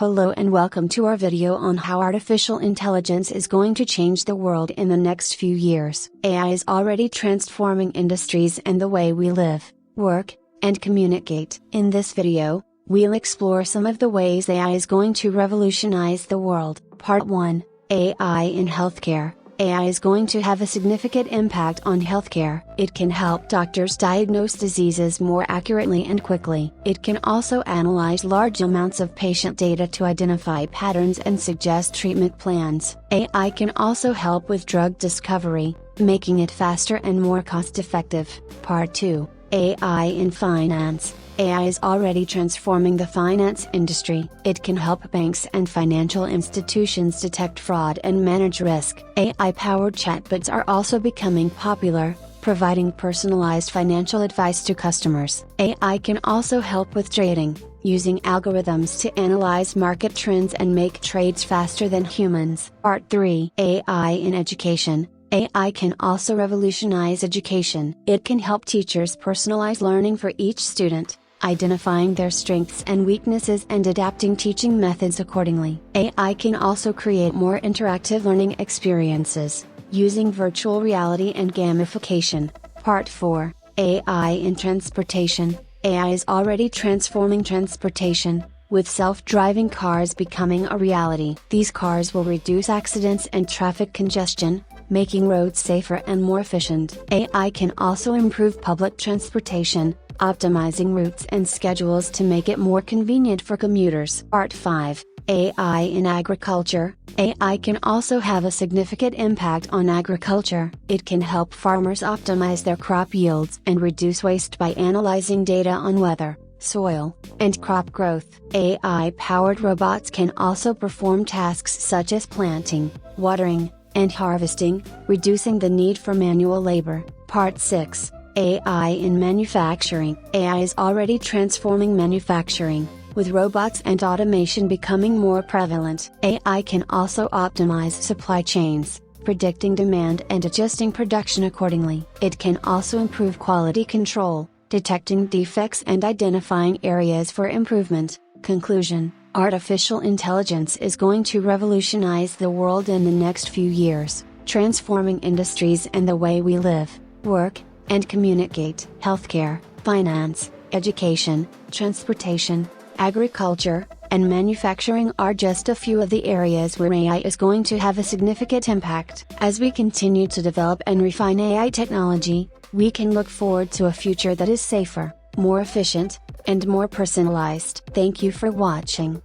Hello and welcome to our video on how artificial intelligence is going to change the world in the next few years. AI is already transforming industries and the way we live, work, and communicate. In this video, we'll explore some of the ways AI is going to revolutionize the world. Part 1, AI in Healthcare. AI is going to have a significant impact on healthcare. It can help doctors diagnose diseases more accurately and quickly. It can also analyze large amounts of patient data to identify patterns and suggest treatment plans. AI can also help with drug discovery, making it faster and more cost-effective. Part 2, AI in Finance. AI is already transforming the finance industry. It can help banks and financial institutions detect fraud and manage risk. AI-powered chatbots are also becoming popular, providing personalized financial advice to customers. AI can also help with trading, using algorithms to analyze market trends and make trades faster than humans. Part 3, AI in Education. AI can also revolutionize education. It can help teachers personalize learning for each student, identifying their strengths and weaknesses and adapting teaching methods accordingly. AI can also create more interactive learning experiences, using virtual reality and gamification. Part 4, AI in Transportation. AI is already transforming transportation, with self-driving cars becoming a reality. These cars will reduce accidents and traffic congestion, making roads safer and more efficient. AI can also improve public transportation, optimizing routes and schedules to make it more convenient for commuters. Part 5, AI in Agriculture. AI can also have a significant impact on agriculture. It can help farmers optimize their crop yields and reduce waste by analyzing data on weather, soil, and crop growth. AI-powered robots can also perform tasks such as planting, watering, and harvesting, reducing the need for manual labor. Part 6, AI in Manufacturing. AI is already transforming manufacturing, with robots and automation becoming more prevalent. AI can also optimize supply chains, predicting demand and adjusting production accordingly. It can also improve quality control, detecting defects and identifying areas for improvement. Conclusion: artificial intelligence is going to revolutionize the world in the next few years, transforming industries and the way we live, work, and communicate. Healthcare, finance, education, transportation, agriculture, and manufacturing are just a few of the areas where AI is going to have a significant impact. As we continue to develop and refine AI technology, we can look forward to a future that is safer, more efficient, and more personalized. Thank you for watching.